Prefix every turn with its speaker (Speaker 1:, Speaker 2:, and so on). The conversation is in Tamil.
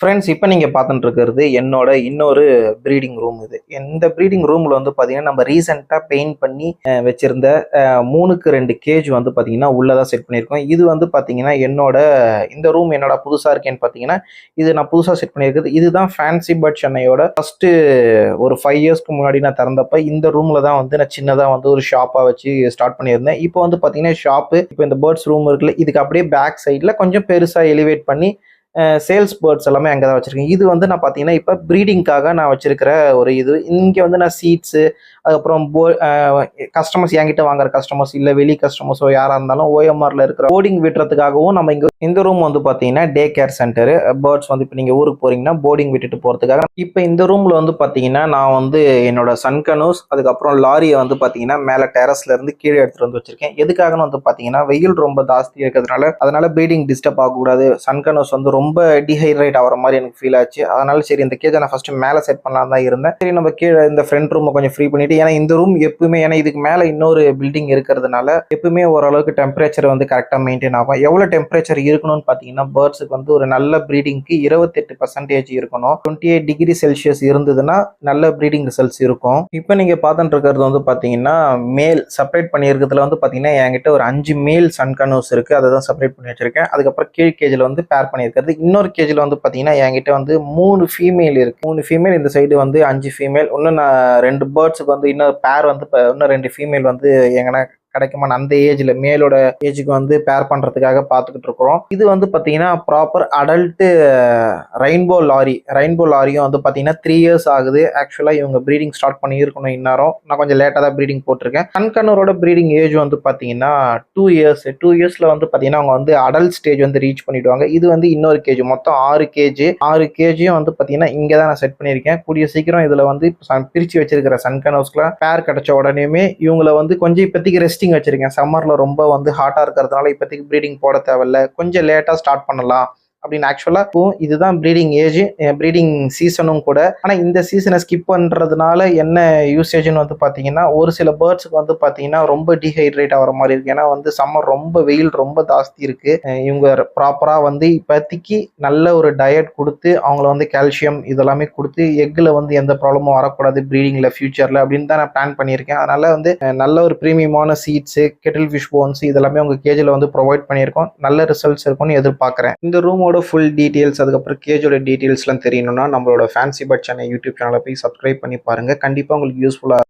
Speaker 1: ஃப்ரெண்ட்ஸ், இப்போ நீங்கள் பார்த்துட்டு இருக்கிறது என்னோட இன்னொரு ப்ரீடிங் ரூம். இந்த ப்ரீடிங் ரூமில் வந்து பார்த்தீங்கன்னா நம்ம ரீசெண்டாக பெயிண்ட் பண்ணி வச்சுருந்த 3க்கு 2 கேஜ் வந்து பார்த்தீங்கன்னா உள்ளே தான் செட் பண்ணியிருக்கோம். இது வந்து பார்த்தீங்கன்னா இந்த ரூம் என்னோட புதுசாக இருக்கேன்னு பார்த்தீங்கன்னா இது நான் புதுசாக செட் பண்ணியிருக்குது. இதுதான் ஃபேன்சி பேர்ட் சென்னையோட ஃபஸ்ட்டு ஒரு 5 இயர்ஸ்க்கு முன்னாடி நான் திறந்தப்ப இந்த ரூமில் தான் வந்து நான் சின்னதாக வந்து ஒரு ஷாப்பாக வச்சு ஸ்டார்ட் பண்ணியிருந்தேன். இப்போ வந்து பார்த்தீங்கன்னா இப்போ இந்த பேர்ட்ஸ் ரூம் இருக்குல்ல, இதுக்கு அப்படியே பேக் சைடில் கொஞ்சம் பெருசாக எலிவேட் பண்ணி சேல்ஸ் பேர்ட்ஸ் எல்லாமே அங்கே தான் வச்சுருக்கேன். இது வந்து நான் பார்த்தீங்கன்னா இப்போ ப்ரீடிங்காக நான் வச்சுருக்கிற ஒரு இங்கே வந்து நான் சீட்ஸு, அதுக்கப்புறம் கஸ்டமர்ஸ் என்கிட்ட வாங்குற கஸ்டமர்ஸ் இல்லை வெளி கஸ்டமர்ஸோ யாராக இருந்தாலும் ஓஎம்ஆரில் இருக்கிற போர்டிங் விட்டுறதுக்காகவும் நம்ம இங்கே இந்த ரூம் வந்து பார்த்தீங்கன்னா டே கேர் சென்டரு. பேர்ட்ஸ் வந்து இப்போ நீங்கள் ஊருக்கு போகிறீங்கன்னா போர்டிங் விட்டுட்டு போகிறதுக்காக இப்போ இந்த ரூமில் வந்து பார்த்தீங்கன்னா நான் வந்து என்னோட சன்கனூஸ் அதுக்கப்புறம் லாரியை வந்து பார்த்தீங்கன்னா மேலே டெரஸ்லேருந்து கீழே எடுத்துகிட்டு வந்து வச்சுருக்கேன். எதுக்காகன்னு வந்து பார்த்தீங்கன்னா வெயில் ரொம்ப ஜாஸ்தி இருக்கிறதுனால அதனால் ப்ரீடிங் டிஸ்டர்ப் ஆகக்கூடாது. சன்கனூஸ் வந்து ரொம்ப டீஹைட்ரேட் ஆகிற மாதிரி எனக்கு ஃபீல் ஆச்சு. அதனால சரி இந்த கேஜை நான் ஃபஸ்ட்டு மேலே செட் பண்ணலாம் தான் இருந்தேன். சரி நம்ம கீழே இந்த ஃப்ரண்ட் ரூமை கொஞ்சம் ஃப்ரீ பண்ணிவிட்டு, ஏன்னா இந்த ரூம் எப்பவுமே ஏன்னா இதுக்கு மேலே இன்னொரு பில்டிங் இருக்கிறதுனால எப்பவுமே ஓரளவுக்கு டெம்பரேச்சர் வந்து கரெக்டாக மெயின்டைன் ஆகும். எவ்வளோ டெம்பரேச்சர் இருக்கணும்னு பார்த்தீங்கன்னா பேர்ட்ஸுக்கு வந்து ஒரு நல்ல ப்ரீடிங்க்கு 28% இருக்கணும். 28 டிகிரி செல்சியஸ் இருந்ததுன்னா நல்ல ப்ரீடிங் ரிசல்ட்ஸ் இருக்கும். இப்போ நீங்கள் பார்த்துட்டு இருக்கிறது வந்து பார்த்தீங்கன்னா மேல் செப்பரேட் பண்ணியிருக்கிறதுல வந்து பார்த்தீங்கன்னா என்கிட்ட ஒரு 5 மேல் சன்கனூஸ் இருக்குது. அதை தான் செப்பரேட் பண்ணி வச்சிருக்கேன். அதுக்கப்புறம் கீழ் கேஜில் வந்து பேர் பண்ணியிருக்கிறது. இன்னொரு கேஜில் வந்து பார்த்தீங்கன்னா என்கிட்ட வந்து 3 ஃபீமேல் இருக்குது. 3 ஃபீமேல், இந்த சைடு வந்து 5 ஃபீமேல். இன்னும் நான் 2 பேர்ட்ஸுக்கு வந்து இன்னும் பேர் வந்து இன்னும் 2 ஃபீமேல் வந்து எங்கன்னா கிடைக்குமா அந்த ஏஜ்ல மேலோட ஏஜுக்கு வந்து பேர் பண்றதுக்காக பார்த்துக்கிட்டு இருக்கிறோம். இது வந்து பார்த்தீங்கன்னா ப்ராப்பர் அடல்ட் ரெயின்போ லாரியும் வந்து பார்த்தீங்கன்னா 3 இயர்ஸ் ஆகுது. ஆக்சுவலாக இவங்க ப்ரீடிங் ஸ்டார்ட் பண்ணி இருக்கணும் இந்நேரம். நான் கொஞ்சம் லேட்டாக தான் ப்ரீடிங் போட்டிருக்கேன். சன்கனூரோட ப்ரீடிங் ஏஜ் வந்து பார்த்தீங்கன்னா 2 இயர்ஸ். 2 இயர்ஸ்ல வந்து பார்த்தீங்கன்னா அவங்க வந்து அடல்ட் ஸ்டேஜ் வந்து ரீச் பண்ணிடுவாங்க. இது வந்து இன்னொரு கேஜ், மொத்தம் 6 கேஜியும் வந்து பார்த்தீங்கன்னா இங்கே தான் நான் செட் பண்ணியிருக்கேன். கூடிய சீக்கிரம் இதில் வந்து பிரித்து வச்சிருக்கிற சன்கனூஸ்க்குலாம் பேர் கிடைச்ச உடனேயுமே இவங்களை வந்து கொஞ்சம் இப்போதைக்கு ரெஸ்டிங் வச்சிருக்கேன். சம்மர்ல ரொம்ப வந்து ஹாட்டா இருக்கிறதுனால இப்போதைக்கு ப்ரீடிங் போட தேவையில்ல, கொஞ்சம் லேட்டா ஸ்டார்ட் பண்ணலாம் அப்படின்னு. ஆக்சுவலா இதுதான் ப்ரீடிங் ஏஜ், ப்ரீடிங் சீசனும் கூட. ஆனா இந்த சீசனை ஸ்கிப் பண்றதுனால என்ன யூசேஜ்னு வந்து பாத்தீங்கன்னா ஒரு சில பேர்ட்ஸுக்கு வந்து பாத்தீங்கன்னா ரொம்ப டீஹைட்ரேட் ஆகிற மாதிரி இருக்கு. ஏன்னா வந்து சம்மர் ரொம்ப வெயில் ரொம்ப ஜாஸ்தி இருக்கு. இவங்க ப்ராப்பரா வந்து இப்போதைக்கு நல்ல ஒரு டயட் கொடுத்து அவங்கள வந்து கால்சியம் இதெல்லாமே கொடுத்து எக்ல வந்து எந்த ப்ராப்ளமும் வரக்கூடாது ப்ரீடிங்ல ஃபியூச்சர்ல அப்படின்னு தான் நான் பிளான் பண்ணியிருக்கேன். அதனால வந்து நல்ல ஒரு ப்ரீமியமான சீட்ஸ், கெட்டில் ஃபிஷ் போன்ஸ் இதெல்லாமே உங்க கேஜில் வந்து ப்ரொவைட் பண்ணியிருக்கோம். நல்ல ரிசல்ட்ஸ் இருக்கும்னு எதிர்பார்க்குறேன். இந்த ரூமோட ஃபுல் டீட்டெயில்ஸ் அதுக்கப்புறம் கேஜோட டீட்டெயில்ஸ்லாம் தெரியணும்னா நம்மளோட ஃபேன்சி பேர்ட் சென்னை யூடியூப் சேனலை போய் சப்ஸ்கிரைப் பண்ணி பாருங்க. கண்டிப்பாக உங்களுக்கு யூஸ்ஃபுல்லாக